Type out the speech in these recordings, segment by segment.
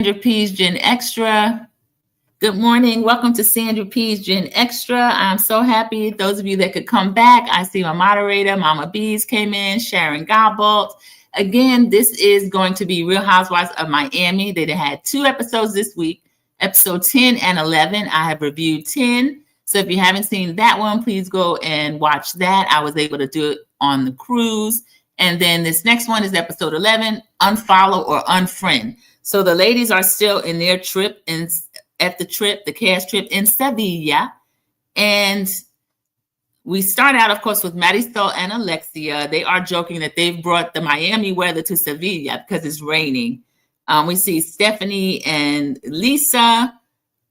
Sandra P's Gen Extra. Good morning. Welcome to Sandra P's Gen Extra. I'm so happy. Those of you that could come back. I see my moderator, Mama Bees, came in, Sharon Gobbolt. Again, this is going to be Real Housewives of Miami. They had 2 episodes this week, episode 10 and 11. I have reviewed 10. So if you haven't seen that one, please go and watch that. I was able to do it on the cruise. And then this next one is episode 11, Unfollow or Unfriend. So the ladies are still in their trip at the cash trip in Sevilla. And we start out, of course, with Marisol and Alexia. They are joking that they've brought the Miami weather to Sevilla because it's raining. We see Stephanie and Lisa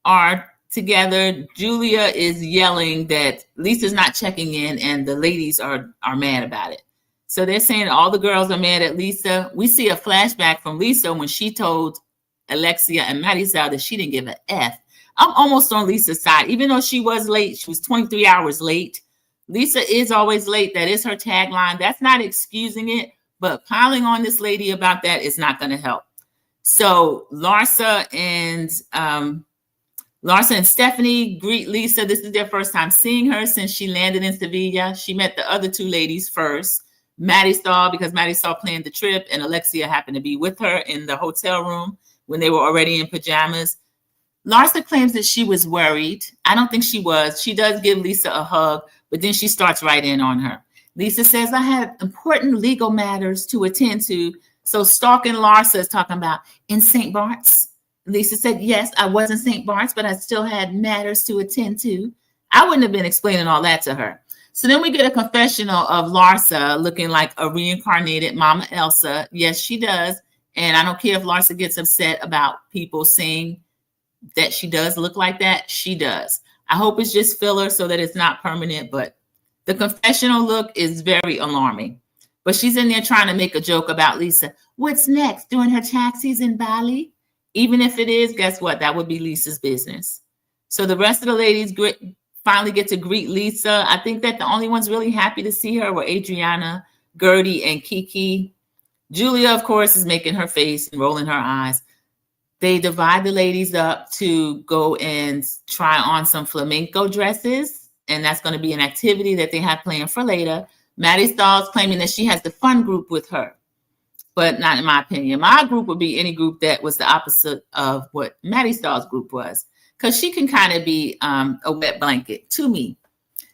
are together. Julia is yelling that Lisa's not checking in, and the ladies are mad about it. So they're saying all the girls are mad at Lisa. We see a flashback from Lisa when she told Alexia and Marisol that she didn't give an F. I'm almost on Lisa's side. Even though she was late, she was 23 hours late. Lisa is always late. That is her tagline. That's not excusing it, but piling on this lady about that is not going to help. So Larsa and Stephanie greet Lisa. This is their first time seeing her since she landed in Sevilla. She met the other 2 ladies first. Marisol, because Marisol planned the trip, and Alexia happened to be with her in the hotel room when they were already in pajamas. Larsa claims that she was worried. I don't think she was. She does give Lisa a hug, but then she starts right in on her. Lisa says, I have important legal matters to attend to. So stalking Larsa is talking about in St. Bart's. Lisa said, yes, I was in St. Bart's, but I still had matters to attend to. I wouldn't have been explaining all that to her. So then we get a confessional of Larsa looking like a reincarnated Mama Elsa. Yes, she does. And I don't care if Larsa gets upset about people saying that she does look like that. She does. I hope it's just filler so that it's not permanent. But the confessional look is very alarming. But she's in there trying to make a joke about Lisa. What's next? Doing her taxis in Bali? Even if it is, guess what? That would be Lisa's business. So the rest of the ladies finally get to greet Lisa. I think that the only ones really happy to see her were Adriana, Gertie, and Kiki. Julia, of course, is making her face and rolling her eyes. They divide the ladies up to go and try on some flamenco dresses, and that's going to be an activity that they have planned for later. Marisol's claiming that she has the fun group with her, but not in my opinion. My group would be any group that was the opposite of what Marisol's group was, because she can kind of be a wet blanket to me.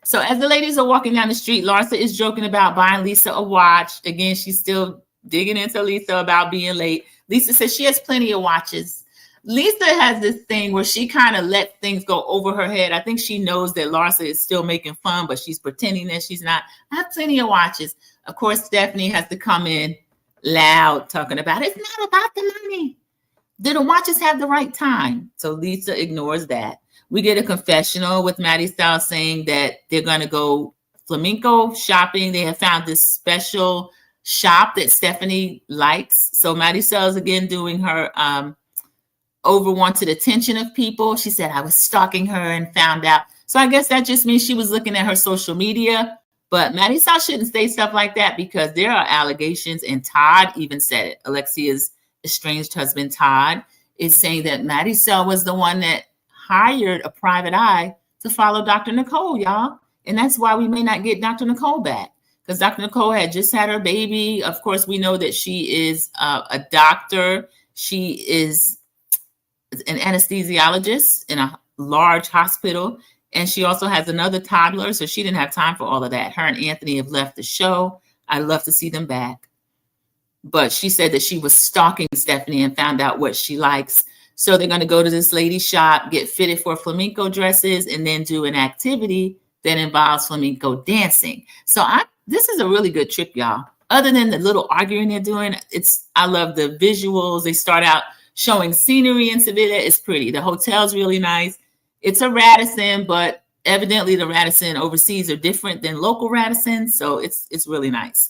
So as the ladies are walking down the street, Larsa is joking about buying Lisa a watch. Again, she's still digging into Lisa about being late. Lisa says she has plenty of watches. Lisa has this thing where she kind of lets things go over her head. I think she knows that Larsa is still making fun, but she's pretending that she's not. I have plenty of watches. Of course, Stephanie has to come in loud talking about it's not about the money. Do the watches have the right time? So Lisa ignores that. We get a confessional with Marisol saying that they're going to go flamenco shopping. They have found this special shop that Stephanie likes. So Marisol is again doing her overwanted attention of people. She said, I was stalking her and found out. So I guess that just means she was looking at her social media. But Marisol shouldn't say stuff like that because there are allegations, and Todd even said it. Alexia's estranged husband, Todd, is saying that Marisol was the one that hired a private eye to follow Dr. Nicole, y'all. And that's why we may not get Dr. Nicole back, because Dr. Nicole had just had her baby. Of course, we know that she is a doctor. She is an anesthesiologist in a large hospital. And she also has another toddler, so she didn't have time for all of that. Her and Anthony have left the show. I'd love to see them back. But she said that she was stalking Stephanie and found out what she likes. So they're going to go to this lady's shop, get fitted for flamenco dresses, and then do an activity that involves flamenco dancing. So this is a really good trip, y'all. Other than the little arguing they're doing, I love the visuals. They start out showing scenery in Sevilla. It's pretty. The hotel's really nice. It's a Radisson, but evidently the Radisson overseas are different than local Radissons. So it's really nice.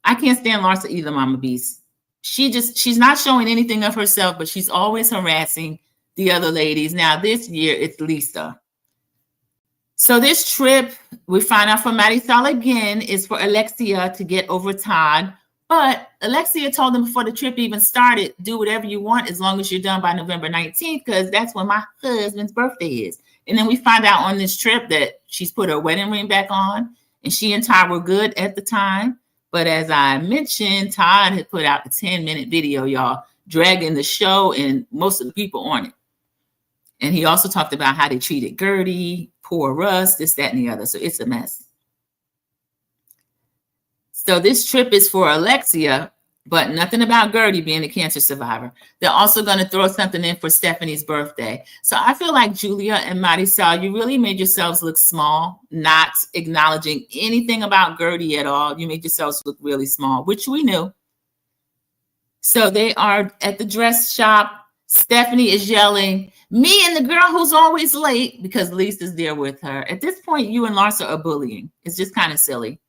I can't stand Larsa either, Mama Beast. She's not showing anything of herself, but she's always harassing the other ladies. Now this year it's Lisa. So this trip, we find out from Marisol again, is for Alexia to get over Todd. But Alexia told them before the trip even started, do whatever you want as long as you're done by November 19th, because that's when my husband's birthday is. And then we find out on this trip that she's put her wedding ring back on, and she and Todd were good at the time. But as I mentioned, Todd had put out a 10-minute video, y'all, dragging the show and most of the people on it. And he also talked about how they treated Gertie, poor Russ, this, that, and the other. So it's a mess. So this trip is for Alexia, but nothing about Gertie being a cancer survivor. They're also going to throw something in for Stephanie's birthday. So I feel like Julia and Marisol, you really made yourselves look small, not acknowledging anything about Gertie at all. You made yourselves look really small, which we knew. So they are at the dress shop. Stephanie is yelling, me and the girl who's always late, because Lisa's there with her. At this point, you and Larsa are bullying. It's just kind of silly.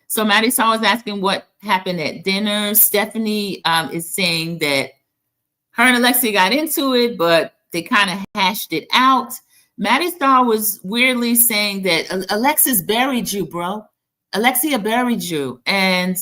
So Marisol is asking what happened at dinner. Stephanie is saying that her and Alexia got into it, but they kind of hashed it out. Marisol was weirdly saying that Alexis buried you, bro. Alexia buried you. And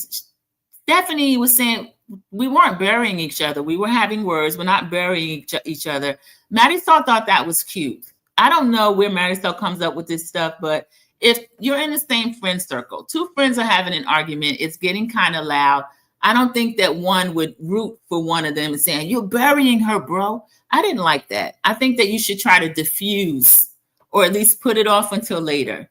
Stephanie was saying, we weren't burying each other. We were having words. We're not burying each other. Marisol thought that was cute. I don't know where Marisol comes up with this stuff, but if you're in the same friend circle, two friends are having an argument, it's getting kind of loud. I don't think that one would root for one of them and saying, you're burying her, bro. I didn't like that. I think that you should try to diffuse or at least put it off until later,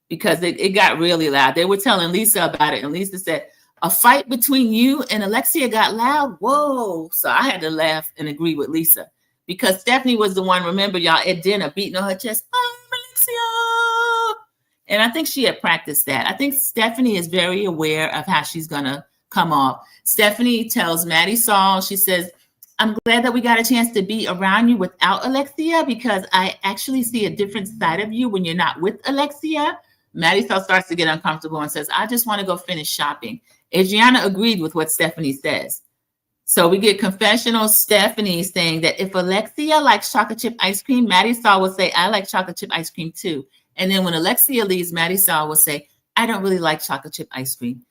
because it got really loud. They were telling Lisa about it, and Lisa said, a fight between you and Alexia got loud? Whoa. So I had to laugh and agree with Lisa, because Stephanie was the one, remember, y'all, at dinner beating on her chest, oh, Alexia. And I think she had practiced that. I think Stephanie is very aware of how she's going to come off. Stephanie tells Marisol, she says, I'm glad that we got a chance to be around you without Alexia, because I actually see a different side of you when you're not with Alexia. Marisol starts to get uncomfortable and says, I just want to go finish shopping. Adriana agreed with what Stephanie says. So we get confessional Stephanie saying that if Alexia likes chocolate chip ice cream, Marisol will say, I like chocolate chip ice cream too. And then when Alexia leaves, Marisol will say, I don't really like chocolate chip ice cream.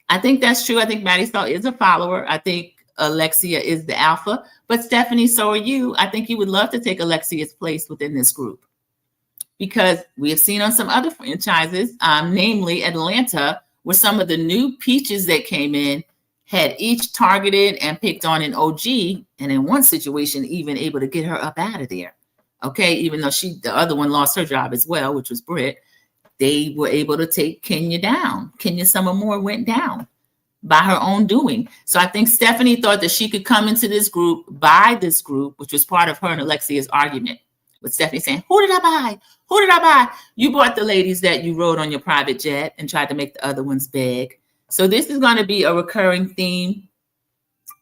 I think that's true. I think Marisol is a follower. I think Alexia is the alpha. But Stephanie, so are you. I think you would love to take Alexia's place within this group, because we have seen on some other franchises, namely Atlanta, where some of the new peaches that came in had each targeted and picked on an OG, and in one situation, even able to get her up out of there. Okay, even though the other one lost her job as well, which was Britt, they were able to take Kenya down. Kenya Summer Moore went down by her own doing. So I think Stephanie thought that she could come into this group, buy this group, which was part of her and Alexia's argument, with Stephanie saying, who did I buy? Who did I buy? You bought the ladies that you rode on your private jet and tried to make the other ones beg. So this is going to be a recurring theme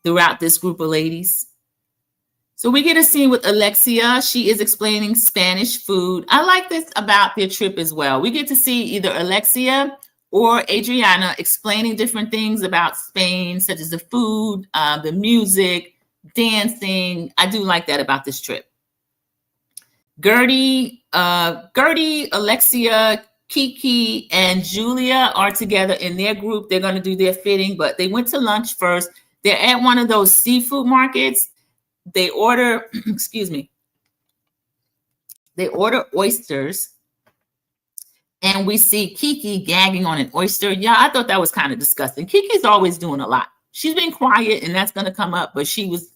throughout this group of ladies. So we get a scene with Alexia. She is explaining Spanish food. I like this about their trip as well. We get to see either Alexia or Adriana explaining different things about Spain, such as the food, the music, dancing. I do like that about this trip. Gertie, Alexia, Kiki, and Julia are together in their group. They're going to do their fitting, but they went to lunch first. They're at one of those seafood markets. They order, they order oysters, and we see Kiki gagging on an oyster. Yeah, I thought that was kind of disgusting. Kiki's always doing a lot. She's been quiet, and that's going to come up, but she was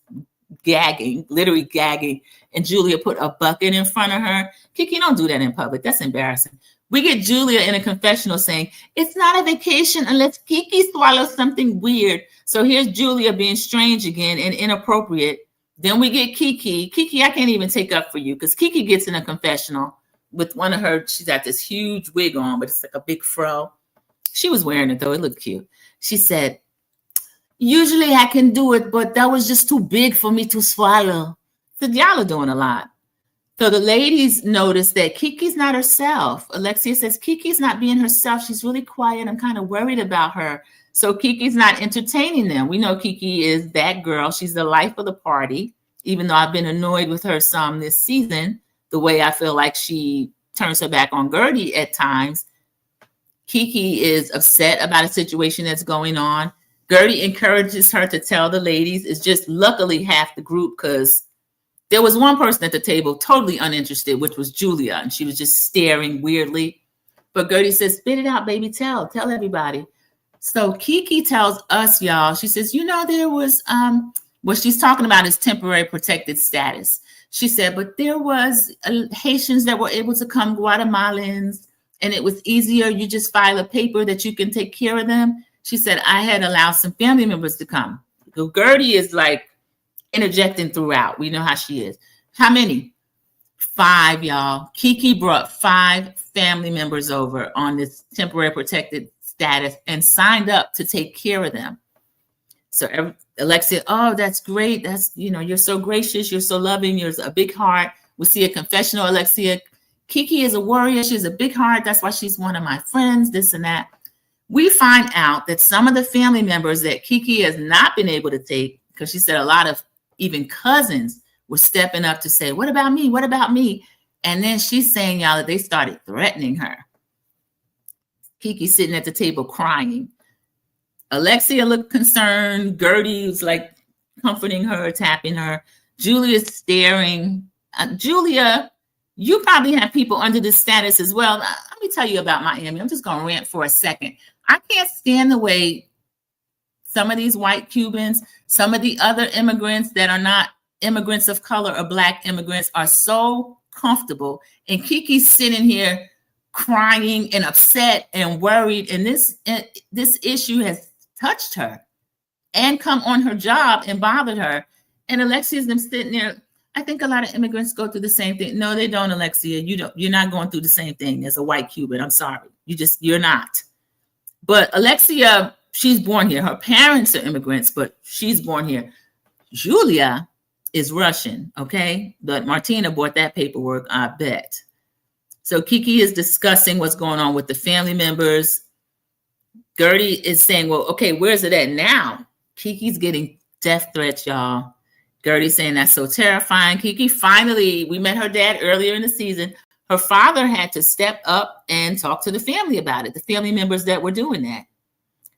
gagging, literally gagging, and Julia put a bucket in front of her. Kiki, don't do that in public. That's embarrassing. We get Julia in a confessional saying, it's not a vacation unless Kiki swallows something weird. So here's Julia being strange again and inappropriate. Then we get Kiki. Kiki, I can't even take up for you, because Kiki gets in a confessional with one of her, she's got this huge wig on, but it's like a big fro. She was wearing it though. It looked cute. She said, usually I can do it, but that was just too big for me to swallow. So y'all are doing a lot. So the ladies notice that Kiki's not herself. Alexia says, Kiki's not being herself. She's really quiet. I'm kind of worried about her. So Kiki's not entertaining them. We know Kiki is that girl. She's the life of the party, even though I've been annoyed with her some this season, the way I feel like she turns her back on Gertie at times. Kiki is upset about a situation that's going on. Gertie encourages her to tell the ladies. It's just luckily half the group, because there was one person at the table totally uninterested, which was Julia, and she was just staring weirdly. But Gertie says, spit it out, baby, tell everybody. So Kiki tells us, y'all, she says, there was, what she's talking about is temporary protected status. She said, but there was Haitians that were able to come, Guatemalans, and it was easier. You just file a paper that you can take care of them. She said, I had allowed some family members to come. So Gertie is like interjecting throughout. We know how she is. How many? 5, y'all. Kiki brought 5 family members over on this temporary protected status and signed up to take care of them. So Alexia, oh, that's great. That's, you're so gracious. You're so loving. You're a big heart. We see a confessional, Alexia. Kiki is a warrior. She's a big heart. That's why she's one of my friends, this and that. We find out that some of the family members that Kiki has not been able to take, because she said a lot of even cousins were stepping up to say, what about me? What about me? And then she's saying, y'all, that they started threatening her. Kiki sitting at the table crying. Alexia looked concerned. Gertie was like comforting her, tapping her. Julia's staring. Julia, you probably have people under this status as well. Let me tell you about Miami. I'm just going to rant for a second. I can't stand the way some of these white Cubans, some of the other immigrants that are not immigrants of color or Black immigrants are so comfortable. And Kiki's sitting here crying and upset and worried. And this issue has touched her and come on her job and bothered her. And Alexia's them sitting there. I think a lot of immigrants go through the same thing. No, they don't, Alexia. You're not going through the same thing as a white Cuban. I'm sorry. You're not. But Alexia, she's born here. Her parents are immigrants, but she's born here. Julia is Russian, okay? But Martina bought that paperwork, I bet. So Kiki is discussing what's going on with the family members. Gertie is saying, well, okay, where's it at now? Kiki's getting death threats, y'all. Gertie's saying that's so terrifying. Kiki finally, we met her dad earlier in the season. Her father had to step up and talk to the family about it, the family members that were doing that.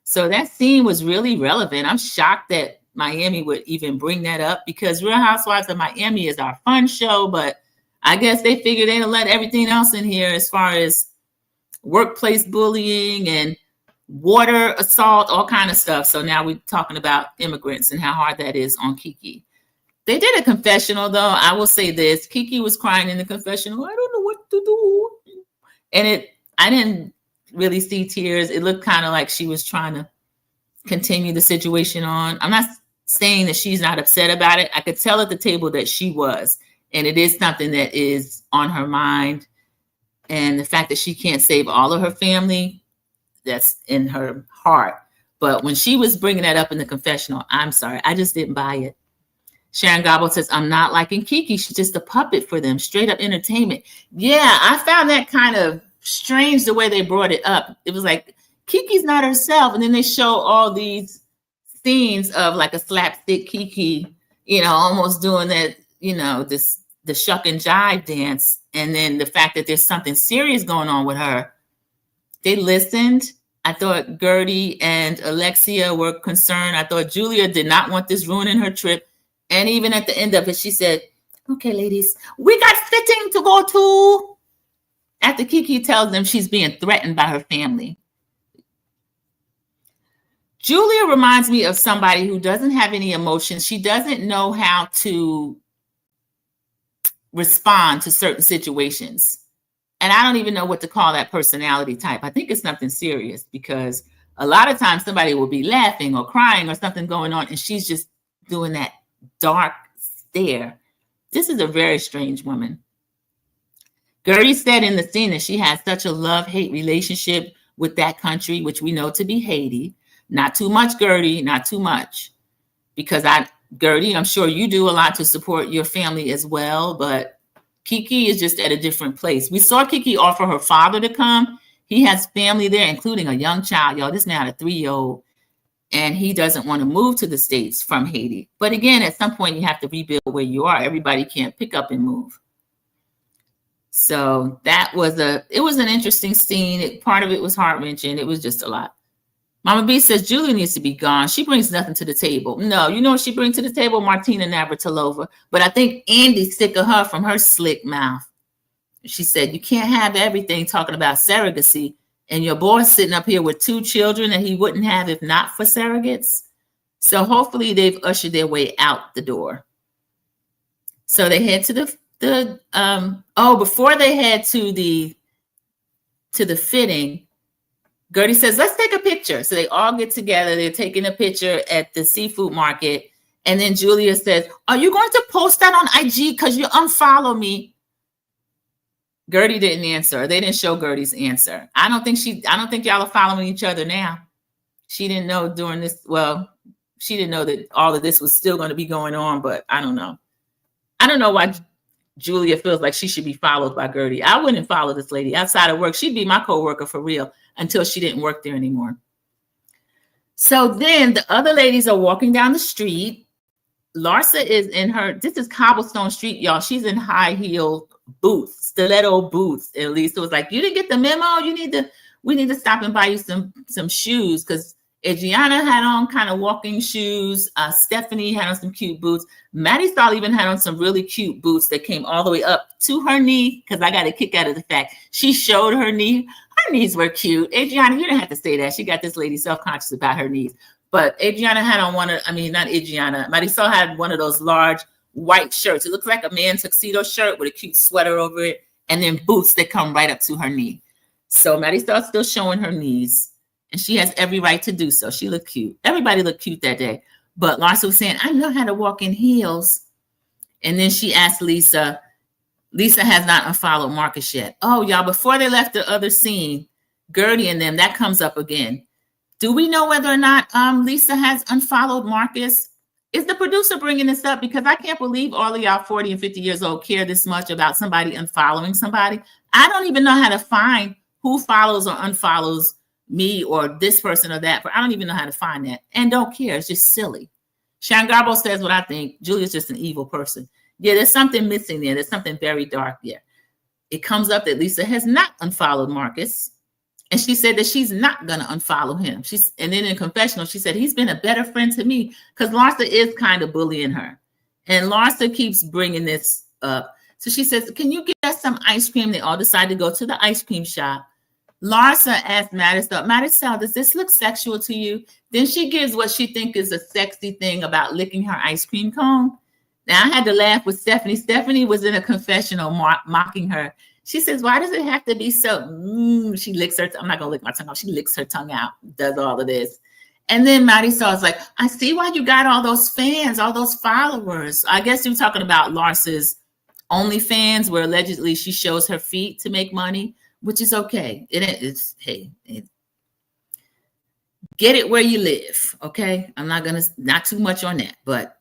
So that scene was really relevant. I'm shocked that Miami would even bring that up, because Real Housewives of Miami is our fun show, but I guess they figured they'd let everything else in here as far as workplace bullying and water assault, all kind of stuff. So now we're talking about immigrants and how hard that is on Kiki. They did a confessional, though. I will say this. Kiki was crying in the confessional. I don't know what to do. And I didn't really see tears. It looked kind of like she was trying to continue the situation on. I'm not saying that she's not upset about it. I could tell at the table that she was. And it is something that is on her mind. And the fact that she can't save all of her family, that's in her heart. But when she was bringing that up in the confessional, I'm sorry, I just didn't buy it. Sharon Gobble says, I'm not liking Kiki. She's just a puppet for them. Straight up entertainment. Yeah, I found that kind of strange the way they brought it up. It was like, Kiki's not herself. And then they show all these scenes of like a slapstick Kiki, almost doing that, the shuck and jive dance. And then the fact that there's something serious going on with her. They listened. I thought Gertie and Alexia were concerned. I thought Julia did not want this ruining her trip. And even at the end of it, she said, okay, ladies, we got fitting to go to. After Kiki tells them she's being threatened by her family. Julia reminds me of somebody who doesn't have any emotions. She doesn't know how to respond to certain situations. And I don't even know what to call that personality type. I think it's nothing serious, because a lot of times somebody will be laughing or crying or something going on, and she's just doing that dark stare. This is a very strange woman. Gertie said in the scene that she has such a love-hate relationship with that country, which we know to be Haiti. Not too much, Gertie, not too much. Because Gertie, I'm sure you do a lot to support your family as well, but Kiki is just at a different place. We saw Kiki offer her father to come. He has family there, including a young child. Y'all, this man had a 3-year-old. And he doesn't want to move to the States from Haiti. But again, at some point, you have to rebuild where you are. Everybody can't pick up and move. So it was an interesting scene. Part of it was heart-wrenching. It was just a lot. Mama B says Julia needs to be gone. She brings nothing to the table. No, you know what she brings to the table? Martina Navratilova. But I think Andy's sick of her from her slick mouth. She said, you can't have everything talking about surrogacy. And your boy's sitting up here with 2 children that he wouldn't have if not for surrogates. So hopefully they've ushered their way out the door. So they head to before they head to the fitting, Gertie says, let's take a picture. So they all get together. They're taking a picture at the seafood market. And then Julia says, are you going to post that on IG because you unfollow me? Gertie didn't answer. They didn't show Gertie's answer. I don't think y'all are following each other now. She didn't know during this. Well, she didn't know that all of this was still going to be going on, but I don't know. I don't know why Julia feels like she should be followed by Gertie. I wouldn't follow this lady outside of work. She'd be my coworker for real until she didn't work there anymore. So then the other ladies are walking down the street. Larsa is in this is cobblestone street, y'all. She's in high heel boots, stiletto boots. At least it was like, you didn't get the memo. We need to stop and buy you some shoes, because Adriana had on kind of walking shoes. Stephanie had on some cute boots. Maddie Stahl even had on some really cute boots that came all the way up to her knee, because I got a kick out of the fact she showed her knee. Her knees were cute. Adriana, you didn't have to say that. She got this lady self-conscious about her knees. But Adriana had on not Adriana. Maddie Stahl had one of those large white shirts. It looks like a man's tuxedo shirt with a cute sweater over it, and then boots that come right up to her knee. So Maddie Stahl's still showing her knees, and she has every right to do so. She looked cute. Everybody looked cute that day. But Larsa was saying, I know how to walk in heels. And then she asked Lisa. Lisa has not unfollowed Marcus yet. Oh, y'all, before they left the other scene, Gertie and them, that comes up again. Do we know whether or not Lisa has unfollowed Marcus? Is the producer bringing this up? Because I can't believe all of y'all 40 and 50 years old care this much about somebody unfollowing somebody. I don't even know how to find who follows or unfollows me or this person or that. But I don't even know how to find that, and don't care. It's just silly. Sharon Garbo says what I think. Julia's just an evil person. Yeah, there's something missing there. There's something very dark there. It comes up that Lisa has not unfollowed Marcus. And she said that she's not going to unfollow him. And then in confessional, she said, he's been a better friend to me, because Larsa is kind of bullying her. And Larsa keeps bringing this up. So she says, can you get us some ice cream? They all decide to go to the ice cream shop. Larsa asked Marisol, does this look sexual to you? Then she gives what she thinks is a sexy thing about licking her ice cream cone. Now, I had to laugh with Stephanie. Stephanie was in a confessional mocking her. She says, why does it have to be so? She licks her. I'm not going to lick my tongue out. She licks her tongue out, does all of this. And then Marisol is like, I see why you got all those fans, all those followers. I guess you were talking about Larsa's OnlyFans, where allegedly she shows her feet to make money, which is okay. Get it where you live, okay? I'm not too much on that, but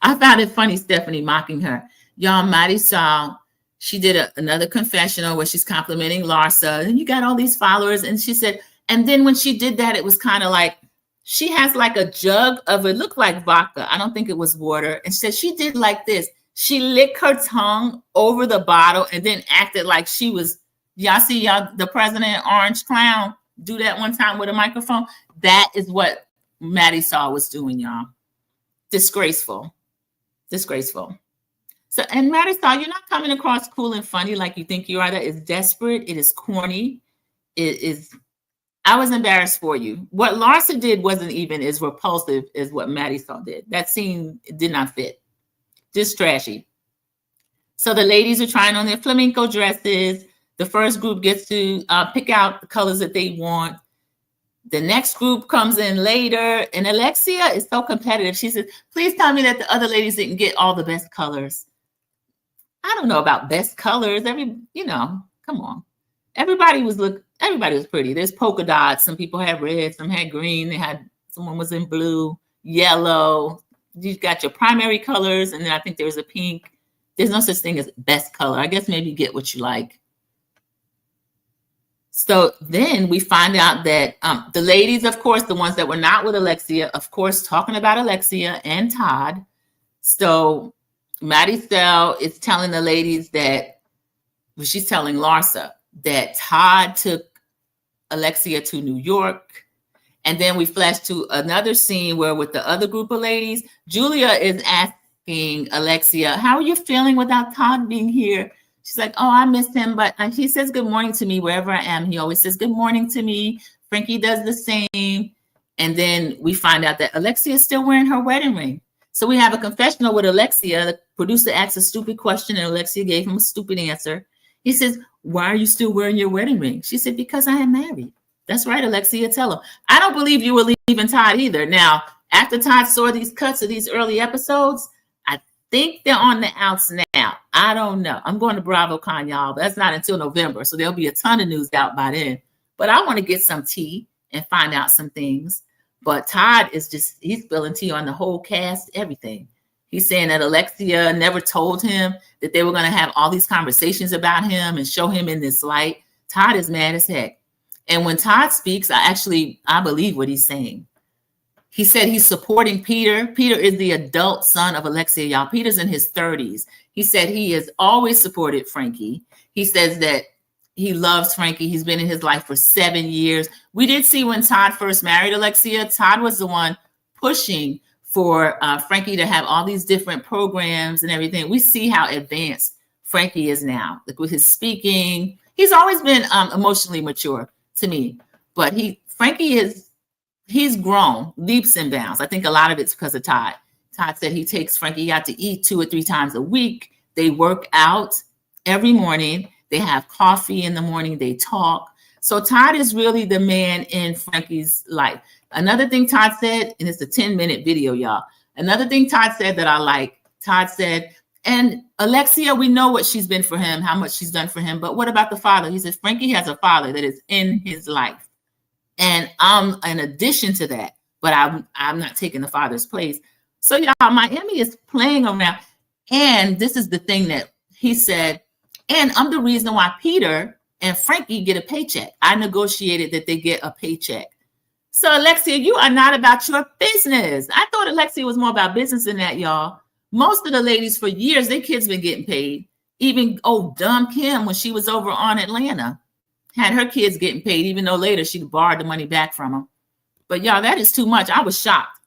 I found it funny, Stephanie mocking her. Y'all, Marisol, she did another confessional where she's complimenting Larsa, and you got all these followers. And she said, and then when she did that, it was kind of like, she has like a jug of, it looked like vodka. I don't think it was water. And said she did like this. She licked her tongue over the bottle and then acted like she was, y'all see the president orange clown do that one time with a microphone? That is what Maddie Saw was doing, y'all. Disgraceful. So, and Marisol, you're not coming across cool and funny like you think you are. That is desperate. It is corny. It is. I was embarrassed for you. What Larsa did wasn't even as repulsive as what Marisol did. That scene did not fit. Just trashy. So the ladies are trying on their flamenco dresses. The first group gets to pick out the colors that they want. The next group comes in later, and Alexia is so competitive. She says, please tell me that the other ladies didn't get all the best colors. I don't know about best colors. Come on. Everybody was pretty. There's polka dots. Some people had red, some had green. Someone was in blue, yellow. You got your primary colors, and then I think there was a pink. There's no such thing as best color. I guess maybe get what you like. So then we find out that the ladies, of course, the ones that were not with Alexia, of course, talking about Alexia and Todd. So Maddie Stell is telling the ladies she's telling Larsa that Todd took Alexia to New York. And then we flash to another scene where with the other group of ladies, Julia is asking Alexia, how are you feeling without Todd being here? She's like, oh, I miss him. But he says good morning to me wherever I am. He always says good morning to me. Frankie does the same. And then we find out that Alexia is still wearing her wedding ring. So we have a confessional with Alexia. The producer asked a stupid question and Alexia gave him a stupid answer. He says, why are you still wearing your wedding ring? She said, because I am married. That's right, Alexia, tell him. I don't believe you were leaving Todd either. Now, after Todd saw these cuts of these early episodes, I think they're on the outs now. I don't know. I'm going to BravoCon, y'all, but that's not until November. So there'll be a ton of news out by then. But I want to get some tea and find out some things. But Todd is he's spilling tea on the whole cast, everything. He's saying that Alexia never told him that they were going to have all these conversations about him and show him in this light. Todd is mad as heck. And when Todd speaks, I believe what he's saying. He said he's supporting Peter. Peter is the adult son of Alexia, y'all. Peter's in his 30s. He said he has always supported Frankie. He says that he loves Frankie. He's been in his life for 7 years. We did see when Todd first married Alexia, Todd was the one pushing for Frankie to have all these different programs and everything. We see how advanced Frankie is now, like with his speaking. He's always been emotionally mature to me, but he's grown leaps and bounds. I think a lot of it's because of Todd. Todd said he takes Frankie out to eat 2 or 3 times a week. They work out every morning. They have coffee in the morning. They talk. So Todd is really the man in Frankie's life. Another thing Todd said, and it's a 10-minute video, y'all. Another thing Todd said that I like, Todd said, and Alexia, we know what she's been for him, how much she's done for him. But what about the father? He says, Frankie has a father that is in his life. And I'm an addition to that, but I'm not taking the father's place. So y'all, Miami is playing around. And this is the thing that he said, and I'm the reason why Peter and Frankie get a paycheck. I negotiated that they get a paycheck. So Alexia, you are not about your business. I thought Alexia was more about business than that, y'all. Most of the ladies for years, their kids been getting paid. Even dumb Kim, when she was over on Atlanta, had her kids getting paid, even though later she borrowed the money back from them. But y'all, that is too much. I was shocked.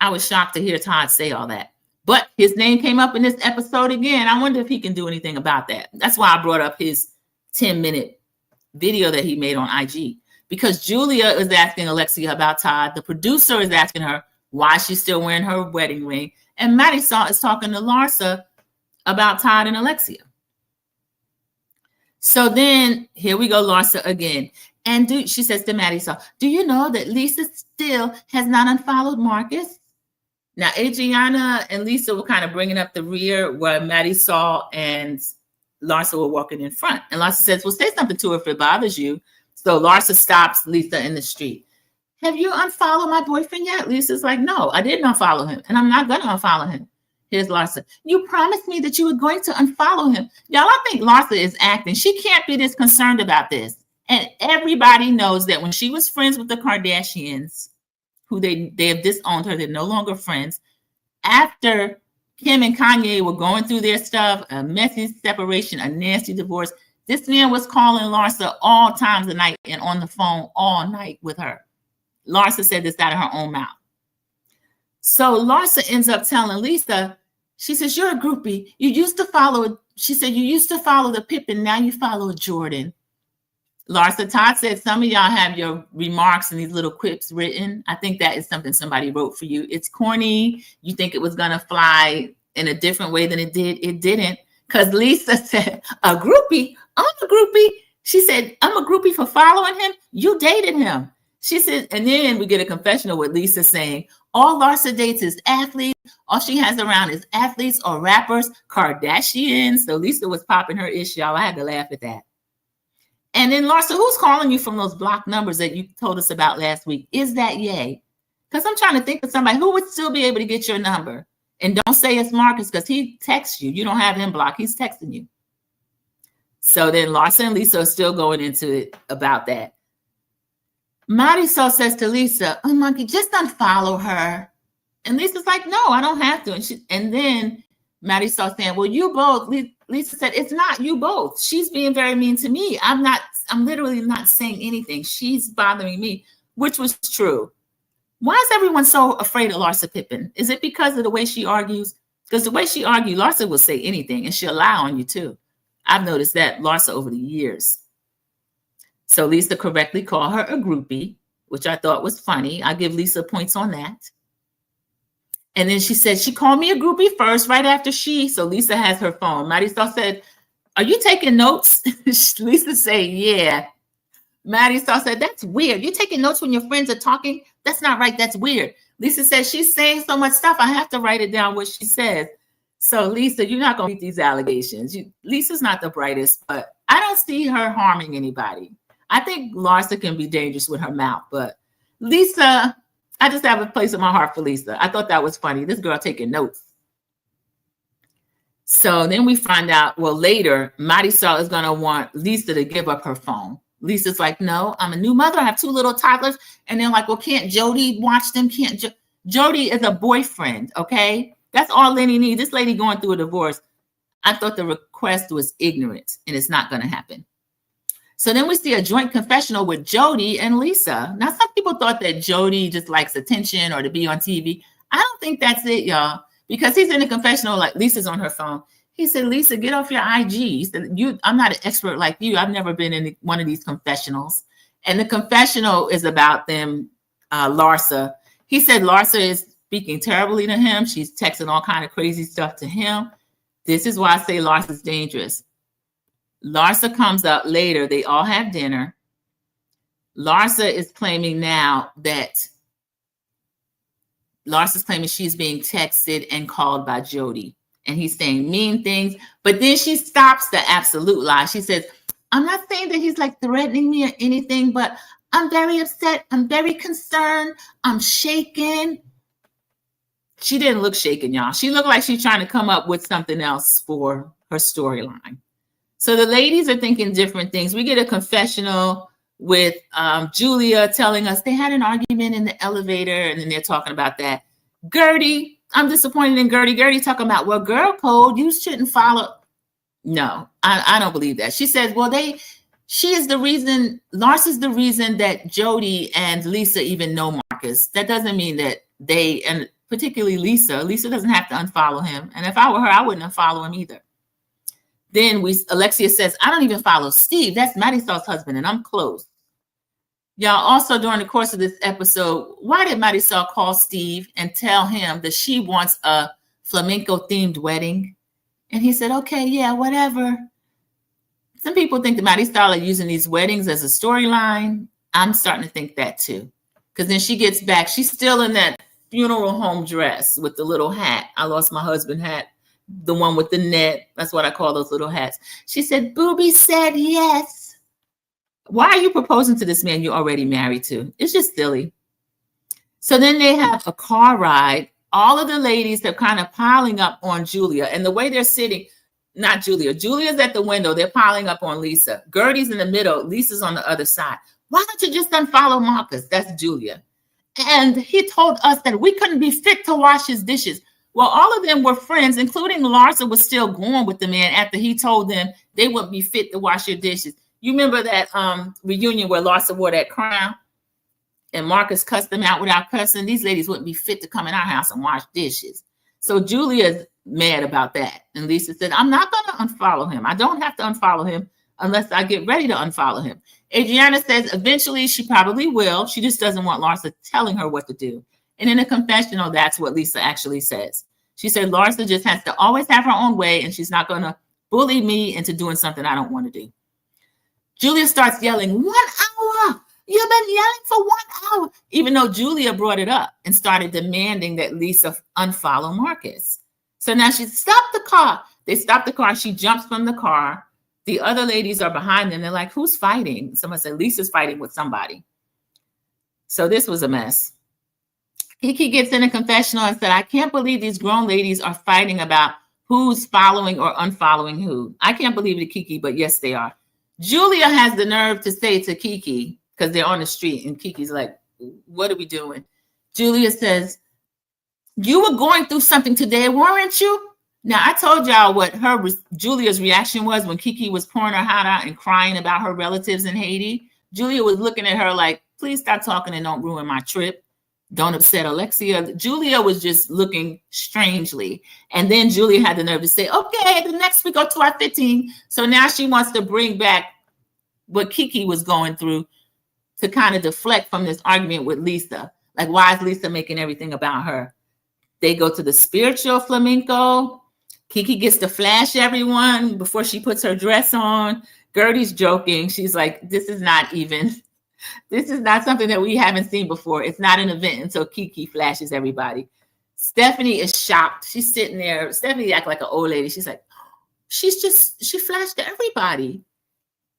I was shocked to hear Todd say all that. But his name came up in this episode again. I wonder if he can do anything about that. That's why I brought up his 10-minute video that he made on IG. Because Julia is asking Alexia about Todd. The producer is asking her why she's still wearing her wedding ring. And Marisol is talking to Larsa about Todd and Alexia. So then here we go, Larsa again. And she says to Marisol, do you know that Lisa still has not unfollowed Marcus? Now, Adriana and Lisa were kind of bringing up the rear where Marisol and Larsa were walking in front. And Larsa says, well, say something to her if it bothers you. So Larsa stops Lisa in the street. Have you unfollowed my boyfriend yet? Lisa's like, no, I didn't unfollow him. And I'm not going to unfollow him. Here's Larsa. You promised me that you were going to unfollow him. Y'all, I think Larsa is acting. She can't be this concerned about this. And everybody knows that when she was friends with the Kardashians, who they have disowned her, they're no longer friends. After Kim and Kanye were going through their stuff, a messy separation, a nasty divorce, this man was calling Larsa all times of night and on the phone all night with her. Larsa said this out of her own mouth. So Larsa ends up telling Lisa, she says, you're a groupie. You used to follow, she said, you used to follow the Pippen, now you follow Jordan. Larsa, Todd said some of y'all have your remarks and these little quips written. I think that is something somebody wrote for you. It's corny. You think it was going to fly in a different way than it did. It didn't. Because Lisa said, a groupie? I'm a groupie. She said, I'm a groupie for following him. You dated him. She said, and then we get a confessional with Lisa saying, all Larsa dates is athletes. All she has around is athletes or rappers, Kardashians. So Lisa was popping her ish, y'all. I had to laugh at that. And then Larsa, who's calling you from those blocked numbers that you told us about last week? Is that Ye? Because I'm trying to think of somebody who would still be able to get your number. And don't say it's Marcus because he texts you. You don't have him blocked. He's texting you. So then Larsa and Lisa are still going into it about that. Marisol says to Lisa, oh, Monkey, just unfollow her. And Lisa's like, no, I don't have to. And then Marisol saying, well, you both. Lisa said, it's not you both. She's being very mean to me. I'm literally not saying anything. She's bothering me. which was true. Why is everyone so afraid of Larsa Pippen? Is it because of the way she argues? Because the way she argues, Larsa will say anything and she'll lie on you too. I've noticed that Larsa over the years. So Lisa correctly called her a groupie, which I thought was funny. I give Lisa points on that. And then she said, she called me a groupie first, right after so Lisa has her phone. Marisol said, are you taking notes? Lisa said, yeah. Marisol said, that's weird. You're taking notes when your friends are talking? That's not right. That's weird. Lisa said, she's saying so much stuff. I have to write it down what she says. So Lisa, you're not going to meet these allegations. Lisa's not the brightest, but I don't see her harming anybody. I think Larsa can be dangerous with her mouth, but Lisa, I just have a place in my heart for Lisa. I thought that was funny. This girl taking notes. So then we find out, well, later, Marisol is going to want Lisa to give up her phone. Lisa's like, no, I'm a new mother. I have 2 little toddlers. And they're like, well, can't Jody watch them? Jody is a boyfriend, okay? That's all Lenny needs. This lady going through a divorce. I thought the request was ignorant, and it's not going to happen. So then we see a joint confessional with Jody and Lisa. Now, some people thought that Jody just likes attention or to be on TV. I don't think that's it, y'all, because he's in the confessional, like Lisa's on her phone. He said, Lisa, get off your IG. He said, I'm not an expert like you. I've never been in one of these confessionals. And the confessional is about them, Larsa. He said Larsa is speaking terribly to him. She's texting all kind of crazy stuff to him. This is why I say Larsa's dangerous. Larsa comes up later. They all have dinner. Larsa is claiming now that Larsa's claiming she's being texted and called by Jody. And he's saying mean things. But then she stops the absolute lie. She says, I'm not saying that he's like threatening me or anything, but I'm very upset. I'm very concerned. I'm shaken. She didn't look shaken, y'all. She looked like she's trying to come up with something else for her storyline. So the ladies are thinking different things. We get a confessional with Julia telling us they had an argument in the elevator, and then they're talking about that. Gertie, I'm disappointed in Gertie. Gertie talking about, well, girl code, you shouldn't follow. No, I don't believe that. She says, well, she is the reason, Larsa's the reason that Jody and Lisa even know Marcus. That doesn't mean that they, and particularly Lisa doesn't have to unfollow him. And if I were her, I wouldn't unfollow him either. Then Alexia says, I don't even follow Steve. That's Marisol's husband, and I'm close. Y'all, also during the course of this episode, why did Marisol call Steve and tell him that she wants a flamenco-themed wedding? And he said, okay, yeah, whatever. Some people think that Marisol are using these weddings as a storyline. I'm starting to think that too. Because then she gets back. She's still in that funeral home dress with the little hat. I lost my husband hat. The one with the net. That's what I call those little hats. She said, Booby said yes. Why are you proposing to this man you're already married to? It's just silly. So then they have a car ride. All of the ladies are kind of piling up on Julia. And the way they're sitting, not Julia. Julia's at the window. They're piling up on Lisa. Gertie's in the middle. Lisa's on the other side. Why don't you just unfollow Marcus? That's Julia. And he told us that we couldn't be fit to wash his dishes. Well, all of them were friends, including Larsa was still going with the man after he told them they wouldn't be fit to wash your dishes. You remember that reunion where Larsa wore that crown and Marcus cussed them out without cussing? These ladies wouldn't be fit to come in our house and wash dishes. So Julia's mad about that. And Lisa said, I'm not going to unfollow him. I don't have to unfollow him unless I get ready to unfollow him. Adriana says eventually she probably will. She just doesn't want Larsa telling her what to do. And in a confessional, that's what Lisa actually says. She said, Larsa just has to always have her own way, and she's not going to bully me into doing something I don't want to do. Julia starts yelling, 1 hour. You've been yelling for 1 hour. Even though Julia brought it up and started demanding that Lisa unfollow Marcus. So now she stopped the car. They stopped the car. She jumps from the car. The other ladies are behind them. They're like, who's fighting? Someone said, Lisa's fighting with somebody. So this was a mess. Kiki gets in a confessional and said, I can't believe these grown ladies are fighting about who's following or unfollowing who. I can't believe it, Kiki, but yes, they are. Julia has the nerve to say to Kiki, because they're on the street, and Kiki's like, what are we doing? Julia says, you were going through something today, weren't you? Now, I told y'all what Julia's reaction was when Kiki was pouring her heart out and crying about her relatives in Haiti. Julia was looking at her like, please stop talking and don't ruin my trip. Don't upset Alexia. Julia was just looking strangely. And then Julia had the nerve to say, okay, the next we go to our 15. So now she wants to bring back what Kiki was going through to kind of deflect from this argument with Lisa. Like, why is Lisa making everything about her? They go to the spiritual flamenco. Kiki gets to flash everyone before she puts her dress on. Gertie's joking. She's like, this is not something that we haven't seen before. It's not an event until Kiki flashes everybody. Stephanie is shocked. She's sitting there. Stephanie acts like an old lady. She's like, she flashed everybody.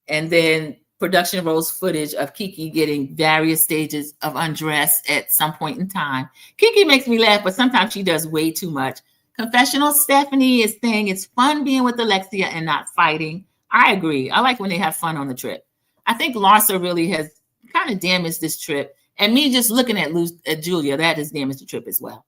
And then production rolls footage of Kiki getting various stages of undress at some point in time. Kiki makes me laugh, but sometimes she does way too much. Confessional Stephanie is saying it's fun being with Alexia and not fighting. I agree. I like when they have fun on the trip. I think Larsa really has kind of damaged this trip. And me just looking at Julia, that has damaged the trip as well.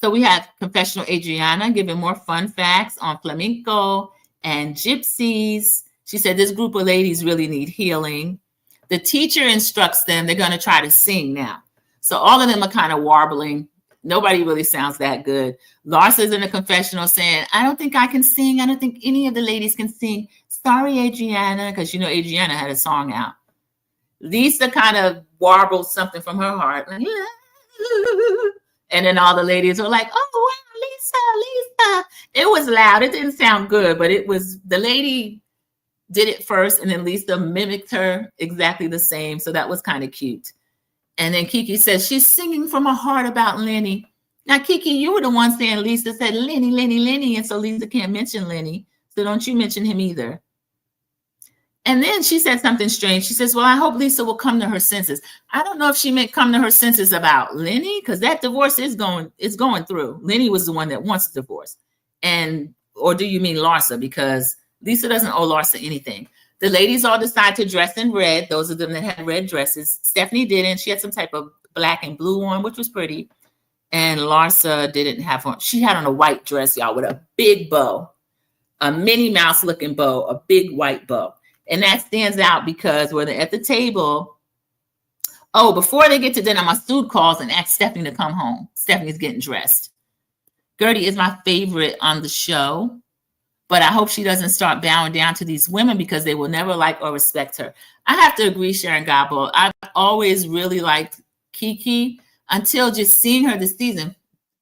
So we have Confessional Adriana giving more fun facts on flamenco and gypsies. She said this group of ladies really need healing. The teacher instructs them. They're going to try to sing now. So all of them are kind of warbling. Nobody really sounds that good. Larsa's in the confessional saying, I don't think I can sing. I don't think any of the ladies can sing. Sorry, Adriana, because you know Adriana had a song out. Lisa kind of warbled something from her heart. Like, and then all the ladies were like, oh, wow, Lisa. It was loud. It didn't sound good, but it was, the lady did it first, and then Lisa mimicked her exactly the same. So that was kind of cute. And then Kiki says she's singing from her heart about Lenny. Now, Kiki, you were the one saying Lisa said Lenny, and so Lisa can't mention Lenny. So don't you mention him either. And then she said something strange. She says, well, I hope Lisa will come to her senses. I don't know if she meant come to her senses about Lenny, because that divorce is going through. Lenny was the one that wants the divorce. Or do you mean Larsa? Because Lisa doesn't owe Larsa anything. The ladies all decide to dress in red. Those of them that had red dresses. Stephanie didn't. She had some type of black and blue on, which was pretty. And Larsa didn't have on. She had on a white dress, y'all, with a big bow, a Minnie Mouse looking bow, a big white bow. And that stands out because when they're at the table, before they get to dinner, Masood calls and asks Stephanie to come home. Stephanie's getting dressed. Gertie is my favorite on the show. But I hope she doesn't start bowing down to these women because they will never like or respect her. I have to agree, Sharon Gabo. I've always really liked Kiki until just seeing her this season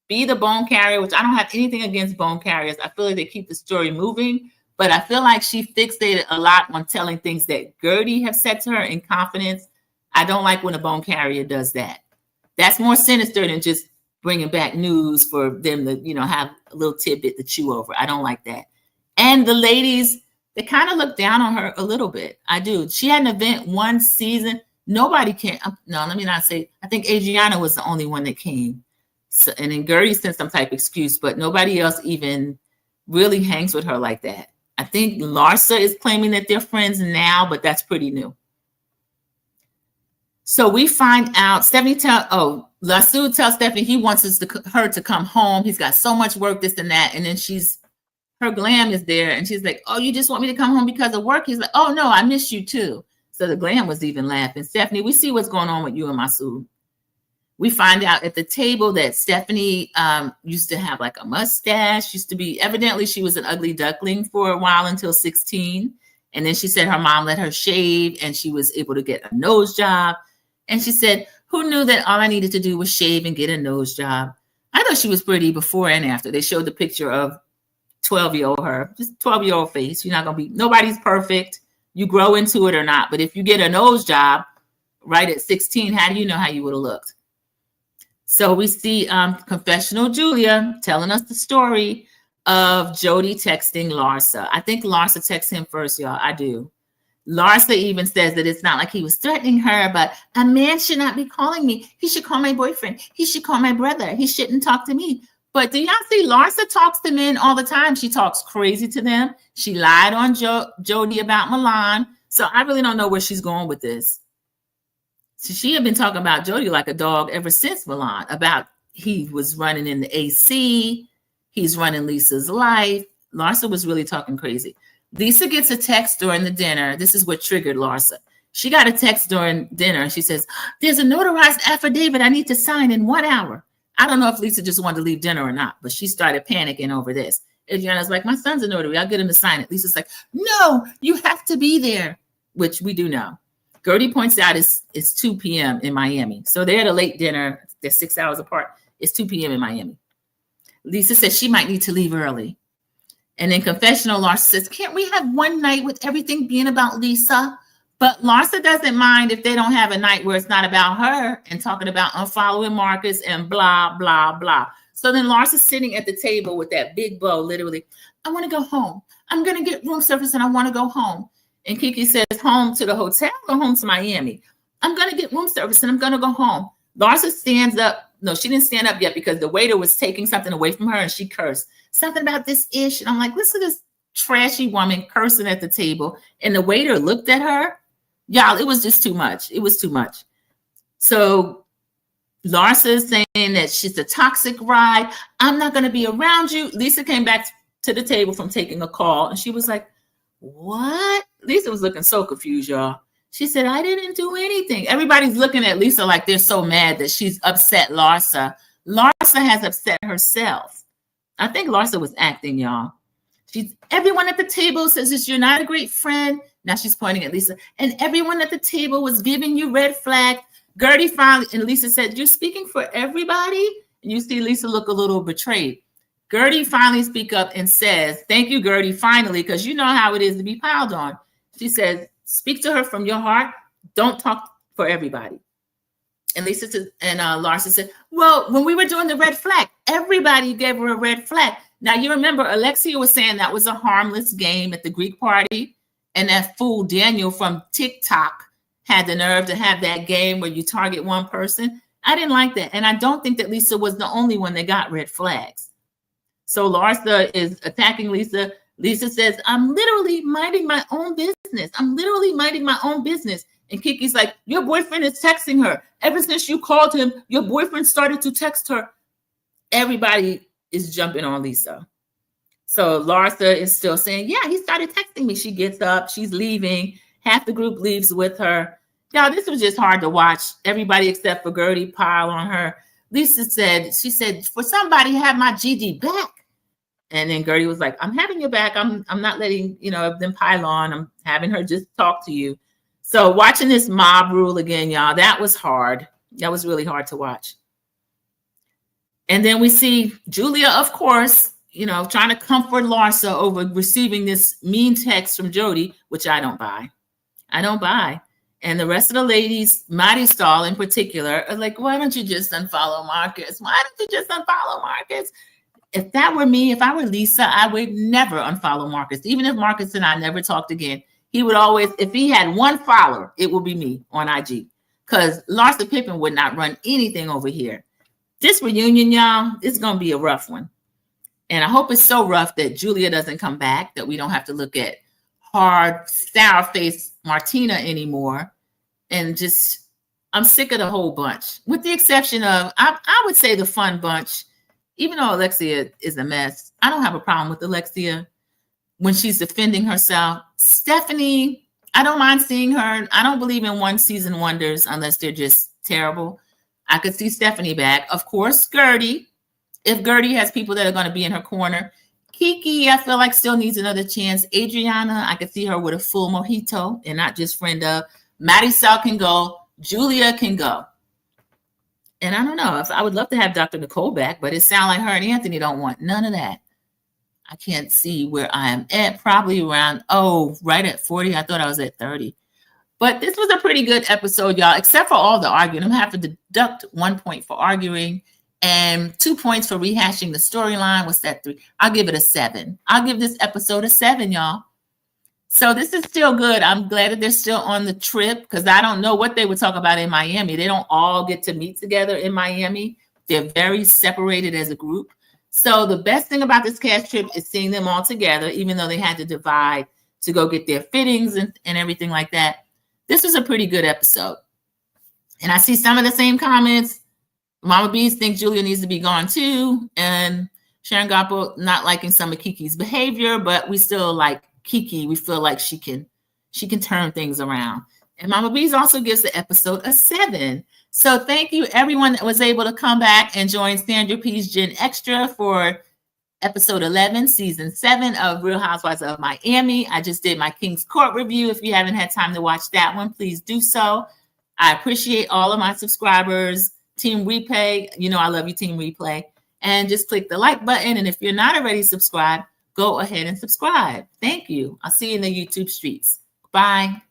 be the bone carrier, which I don't have anything against bone carriers. I feel like they keep the story moving. But I feel like she fixated a lot on telling things that Gertie have said to her in confidence. I don't like when a bone carrier does that. That's more sinister than just bringing back news for them to, have a little tidbit to chew over. I don't like that. And the ladies, they kind of look down on her a little bit. I do. She had an event one season. Nobody can. No, let me not say. I think Adriana was the only one that came. So, and then Gertie sent some type of excuse, but nobody else even really hangs with her like that. I think Larsa is claiming that they're friends now, but that's pretty new. So we find out, Masood tells Stephanie he wants her to come home. He's got so much work, this and that. And then her glam is there. And she's like, oh, you just want me to come home because of work? He's like, oh, no, I miss you too. So the glam was even laughing. Stephanie, we see what's going on with you and Masood. We find out at the table that Stephanie used to have like a mustache, evidently she was an ugly duckling for a while until 16. And then she said her mom let her shave and she was able to get a nose job. And she said, who knew that all I needed to do was shave and get a nose job? I thought she was pretty before and after. They showed the picture of 12-year-old her, just 12-year-old face. Nobody's perfect. You grow into it or not. But if you get a nose job right at 16, how do you know how you would have looked? So we see Confessional Julia telling us the story of Jody texting Larsa. I think Larsa texts him first, y'all. I do. Larsa even says that it's not like he was threatening her, but a man should not be calling me. He should call my boyfriend. He should call my brother. He shouldn't talk to me. But do y'all see Larsa talks to men all the time? She talks crazy to them. She lied on Jody about Milan. So I really don't know where she's going with this. So she had been talking about Jody like a dog ever since Milan, about he was running in the AC. He's running Lisa's life. Larsa was really talking crazy. Lisa gets a text during the dinner. This is what triggered Larsa. She got a text during dinner and she says, there's a notarized affidavit I need to sign in 1 hour. I don't know if Lisa just wanted to leave dinner or not, but she started panicking over this. Adriana's like, my son's a notary. I'll get him to sign it. Lisa's like, no, you have to be there, which we do know. Gertie points out it's 2 p.m. in Miami. So they're at a late dinner. They're 6 hours apart. It's 2 p.m. in Miami. Lisa says she might need to leave early. And in confessional, Larsa says, can't we have one night with everything being about Lisa? But Larsa doesn't mind if they don't have a night where it's not about her and talking about unfollowing Marcus and blah, blah, blah. So then Larsa's sitting at the table with that big bow, literally, I want to go home. I'm going to get room service and I want to go home. And Kiki says, home to the hotel or home to Miami? I'm going to get room service and I'm going to go home. Larsa stands up. No, she didn't stand up yet because the waiter was taking something away from her and she cursed. Something about this ish. And I'm like, listen to this trashy woman cursing at the table. And the waiter looked at her. Y'all, it was just too much. It was too much. So Larsa is saying that she's a toxic ride. I'm not going to be around you. Lisa came back to the table from taking a call. And she was like, what? Lisa was looking so confused, y'all. She said, I didn't do anything. Everybody's looking at Lisa like they're so mad that she's upset Larsa. Larsa has upset herself. I think Larsa was acting, y'all. Everyone at the table says that you're not a great friend. Now she's pointing at Lisa. And everyone at the table was giving you red flag. Gertie finally, and Lisa said, you're speaking for everybody? And you see Lisa look a little betrayed. Gertie finally speaks up and says, thank you, Gertie, finally, because you know how it is to be piled on. She says, speak to her from your heart. Don't talk for everybody. And Lisa said, and Larsa said, well, when we were doing the red flag, everybody gave her a red flag. Now, you remember Alexia was saying that was a harmless game at the Greek party. And that fool Daniel from TikTok had the nerve to have that game where you target one person. I didn't like that. And I don't think that Lisa was the only one that got red flags. So Larsa is attacking Lisa. Lisa says, I'm literally minding my own business. I'm literally minding my own business. And Kiki's like, your boyfriend is texting her. Ever since you called him, your boyfriend started to text her. Everybody is jumping on Lisa. So Larsa is still saying, yeah, he started texting me. She gets up. She's leaving. Half the group leaves with her. Y'all, this was just hard to watch. Everybody except for Gertie pile on her. Lisa said, she said, for somebody have my GD back. And then Gertie was like, I'm having your back. I'm not letting, them pile on. I'm having her just talk to you. So watching this mob rule again, y'all, that was hard. That was really hard to watch. And then we see Julia, of course, trying to comfort Larsa over receiving this mean text from Jody, which I don't buy. I don't buy. And the rest of the ladies, Maddie Stahl in particular, are like, why don't you just unfollow Marcus? Why don't you just unfollow Marcus? If that were me, if I were Lisa, I would never unfollow Marcus. Even if Marcus and I never talked again, he would always, if he had one follower, it would be me on IG. Because Larsa Pippen would not run anything over here. This reunion, y'all, it's going to be a rough one. And I hope it's so rough that Julia doesn't come back, that we don't have to look at hard, sour-faced Martina anymore. And just, I'm sick of the whole bunch. With the exception of, I would say the fun bunch, even though Alexia is a mess, I don't have a problem with Alexia when she's defending herself. Stephanie, I don't mind seeing her. I don't believe in one season wonders unless they're just terrible. I could see Stephanie back. Of course, Gertie. If Gertie has people that are going to be in her corner. Kiki, I feel like still needs another chance. Adriana, I could see her with a full mojito and not just friend of. Marisol can go. Julia can go. And I don't know. I would love to have Dr. Nicole back, but it sounds like her and Anthony don't want none of that. I can't see where I am at. Probably around, right at 40. I thought I was at 30. But this was a pretty good episode, y'all, except for all the arguing. I'm going to have to deduct 1 point for arguing and 2 points for rehashing the storyline. What's that? 3? I'll give it a 7. I'll give this episode a 7, y'all. So this is still good. I'm glad that they're still on the trip because I don't know what they would talk about in Miami. They don't all get to meet together in Miami. They're very separated as a group. So the best thing about this cast trip is seeing them all together, even though they had to divide to go get their fittings and everything like that. This was a pretty good episode. And I see some of the same comments. Mama Bees thinks Julia needs to be gone too. And Sharon Goppo not liking some of Kiki's behavior, but we still like Kiki. We feel like she can turn things around. And Mama Bees also gives the episode a 7. So thank you everyone that was able to come back and join Sandra P's Gen Extra for episode 11, season 7 of Real Housewives of Miami. I just did my King's Court review. If you haven't had time to watch that one, please do so. I appreciate all of my subscribers. Team Replay, you know I love you, Team Replay. And just click the like button. And if you're not already subscribed, go ahead and subscribe. Thank you. I'll see you in the YouTube streets. Bye.